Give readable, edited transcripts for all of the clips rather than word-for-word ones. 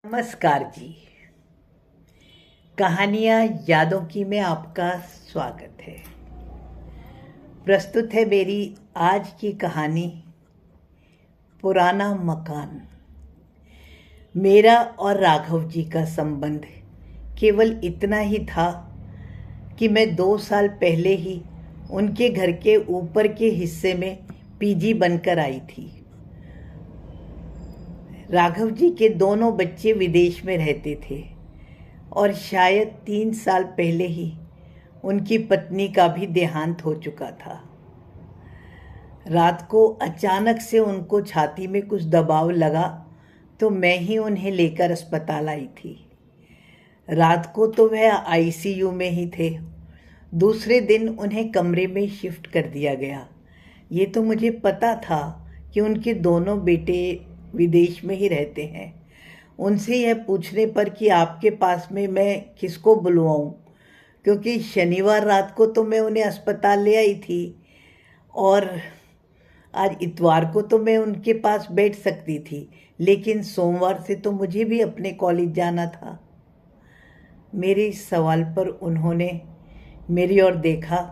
नमस्कार जी। कहानियाँ यादों की में आपका स्वागत है। प्रस्तुत है मेरी आज की कहानी पुराना मकान। मेरा और राघव जी का संबंध केवल इतना ही था कि मैं 2 साल पहले ही उनके घर के ऊपर के हिस्से में पीजी बनकर आई थी। राघव जी के दोनों बच्चे विदेश में रहते थे और शायद 3 साल पहले ही उनकी पत्नी का भी देहांत हो चुका था। रात को अचानक से उनको छाती में कुछ दबाव लगा तो मैं ही उन्हें लेकर अस्पताल आई थी। रात को तो वह आईसीयू में ही थे। दूसरे दिन उन्हें कमरे में शिफ्ट कर दिया गया। ये तो मुझे पता था कि उनके दोनों बेटे विदेश में ही रहते हैं। उनसे यह पूछने पर कि आपके पास में मैं किसको बुलवाऊं, क्योंकि शनिवार रात को तो मैं उन्हें अस्पताल ले आई थी और आज इतवार को तो मैं उनके पास बैठ सकती थी, लेकिन सोमवार से तो मुझे भी अपने कॉलेज जाना था। मेरे इस सवाल पर उन्होंने मेरी ओर देखा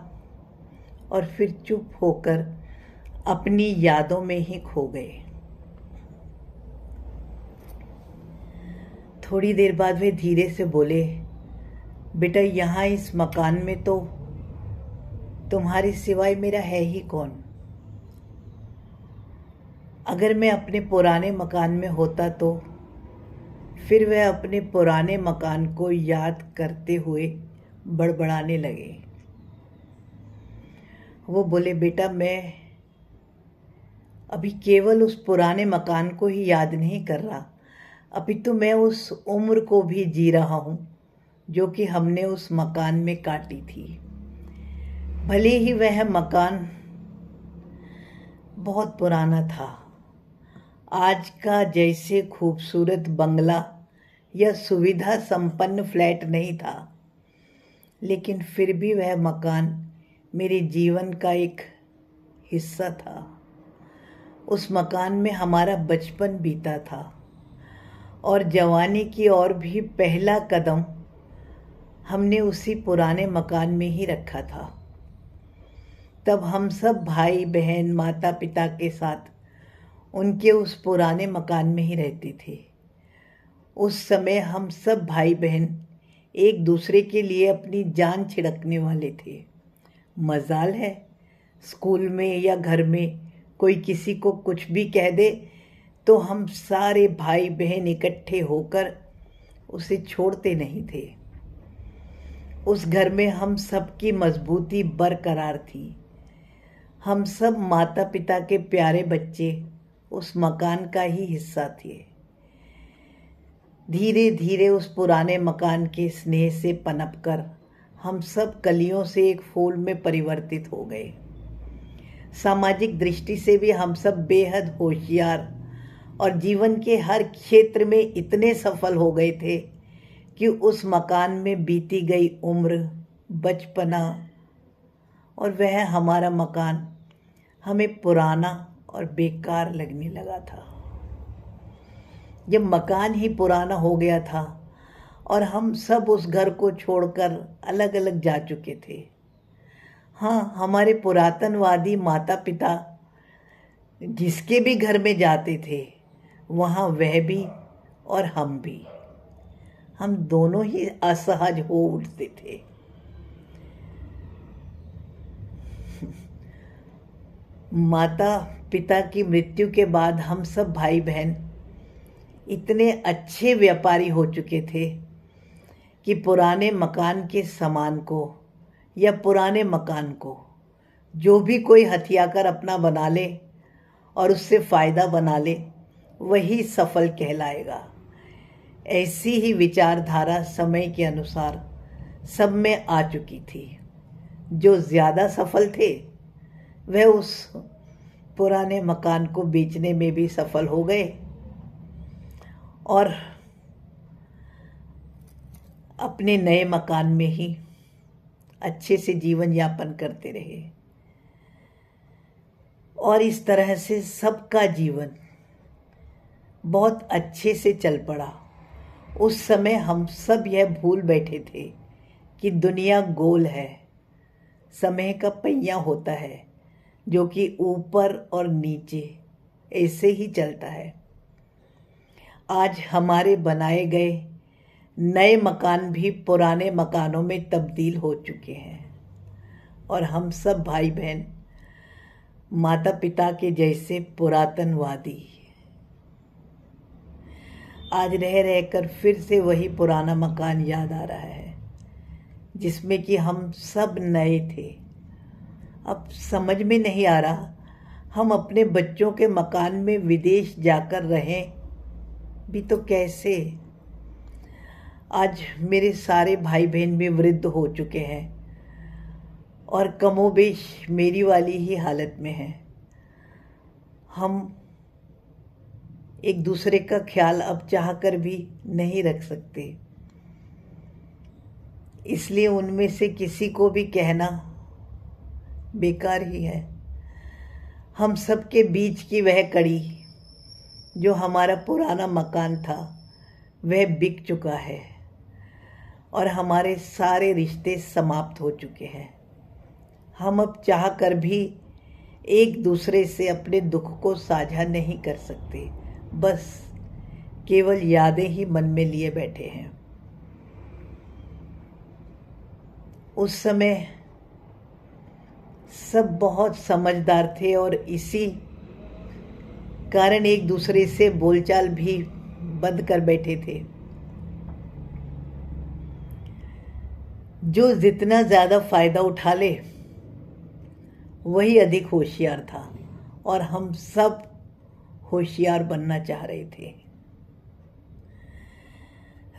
और फिर चुप होकर अपनी यादों में ही खो गए। थोड़ी देर बाद वे धीरे से बोले, बेटा यहाँ इस मकान में तो तुम्हारे सिवाय मेरा है ही कौन। अगर मैं अपने पुराने मकान में होता तो फिर वह अपने पुराने मकान को याद करते हुए बड़बड़ाने लगे। वो बोले, बेटा मैं अभी केवल उस पुराने मकान को ही याद नहीं कर रहा, अभी तो मैं उस उम्र को भी जी रहा हूँ जो कि हमने उस मकान में काटी थी। भले ही वह मकान बहुत पुराना था, आज का जैसे खूबसूरत बंगला या सुविधा संपन्न फ्लैट नहीं था, लेकिन फिर भी वह मकान मेरे जीवन का एक हिस्सा था। उस मकान में हमारा बचपन बीता था और जवानी की ओर भी पहला कदम हमने उसी पुराने मकान में ही रखा था। तब हम सब भाई बहन माता पिता के साथ उनके उस पुराने मकान में ही रहते थे। उस समय हम सब भाई बहन एक दूसरे के लिए अपनी जान छिड़कने वाले थे। मजाल है, स्कूल में या घर में कोई किसी को कुछ भी कह दे तो हम सारे भाई बहन इकट्ठे होकर उसे छोड़ते नहीं थे। उस घर में हम सबकी मजबूती बरकरार थी। हम सब माता पिता के प्यारे बच्चे उस मकान का ही हिस्सा थे। धीरे धीरे उस पुराने मकान के स्नेह से पनपकर हम सब कलियों से एक फूल में परिवर्तित हो गए। सामाजिक दृष्टि से भी हम सब बेहद होशियार और जीवन के हर क्षेत्र में इतने सफल हो गए थे कि उस मकान में बीती गई उम्र, बचपना और वह हमारा मकान हमें पुराना और बेकार लगने लगा था। जब मकान ही पुराना हो गया था और हम सब उस घर को छोड़कर अलग अलग जा चुके थे। हाँ, हमारे पुरातनवादी माता पिता जिसके भी घर में जाते थे वहाँ वह भी और हम भी, हम दोनों ही असहज हो उठते थे। माता पिता की मृत्यु के बाद हम सब भाई बहन इतने अच्छे व्यापारी हो चुके थे कि पुराने मकान के सामान को या पुराने मकान को जो भी कोई हथियाकर अपना बना ले और उससे फ़ायदा बना ले वही सफल कहलाएगा। ऐसी ही विचारधारा समय के अनुसार सब में आ चुकी थी। जो ज़्यादा सफल थे वह उस पुराने मकान को बेचने में भी सफल हो गए और अपने नए मकान में ही अच्छे से जीवन यापन करते रहे। और इस तरह से सबका जीवन बहुत अच्छे से चल पड़ा उस समय हम सब यह भूल बैठे थे कि दुनिया गोल है, समय का पहिया होता है जो कि ऊपर और नीचे ऐसे ही चलता है। आज हमारे बनाए गए नए मकान भी पुराने मकानों में तब्दील हो चुके हैं और हम सब भाई बहन माता पिता के जैसे पुरातनवादी आज रह रहकर फिर से वही पुराना मकान याद आ रहा है जिसमें कि हम सब नए थे। अब समझ में नहीं आ रहा हम अपने बच्चों के मकान में विदेश जाकर रहें भी तो कैसे। आज मेरे सारे भाई बहन भी वृद्ध हो चुके हैं और कमोबेश मेरी वाली ही हालत में हैं। हम एक दूसरे का ख्याल अब चाहकर भी नहीं रख सकते, इसलिए उनमें से किसी को भी कहना बेकार ही है। हम सबके बीच की वह कड़ी जो हमारा पुराना मकान था वह बिक चुका है और हमारे सारे रिश्ते समाप्त हो चुके हैं। हम अब चाह कर भी एक दूसरे से अपने दुख को साझा नहीं कर सकते, बस केवल यादें ही मन में लिए बैठे हैं। उस समय सब बहुत समझदार थे और इसी कारण एक दूसरे से बोलचाल भी बंद कर बैठे थे। जो जितना ज़्यादा फायदा उठा ले वही अधिक होशियार था और हम सब होशियार बनना चाह रहे थे।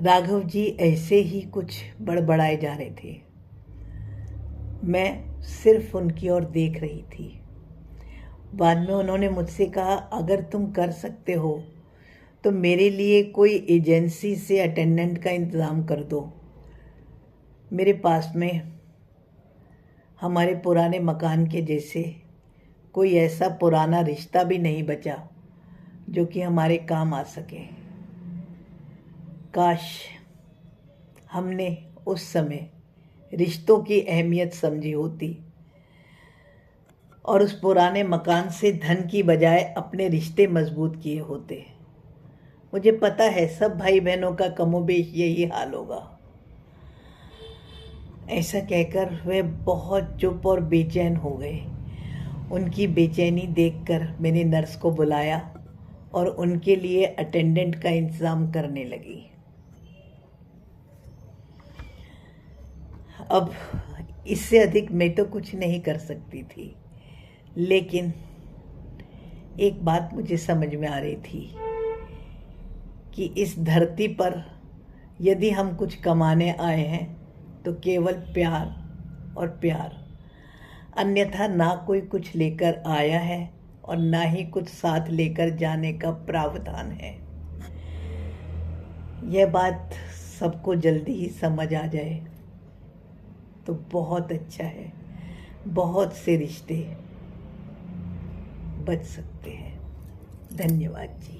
राघव जी ऐसे ही कुछ बड़बड़ाए जा रहे थे। मैं सिर्फ उनकी ओर देख रही थी। बाद में उन्होंने मुझसे कहा, अगर तुम कर सकते हो तो मेरे लिए कोई एजेंसी से अटेंडेंट का इंतज़ाम कर दो। मेरे पास में हमारे पुराने मकान के जैसे कोई ऐसा पुराना रिश्ता भी नहीं बचा जो कि हमारे काम आ सके। काश हमने उस समय रिश्तों की अहमियत समझी होती और उस पुराने मकान से धन की बजाय अपने रिश्ते मजबूत किए होते। मुझे पता है सब भाई बहनों का कमोबेश यही हाल होगा। ऐसा कहकर वे बहुत चुप और बेचैन हो गए। उनकी बेचैनी देखकर मैंने नर्स को बुलाया और उनके लिए अटेंडेंट का इंतज़ाम करने लगी। अब इससे अधिक मैं तो कुछ नहीं कर सकती थी, लेकिन एक बात मुझे समझ में आ रही थी कि इस धरती पर यदि हम कुछ कमाने आए हैं तो केवल प्यार और प्यार, अन्यथा ना कोई कुछ लेकर आया है और ना ही कुछ साथ लेकर जाने का प्रावधान है। यह बात सबको जल्दी ही समझ आ जाए तो बहुत अच्छा है। बहुत से रिश्ते बच सकते हैं। धन्यवाद जी।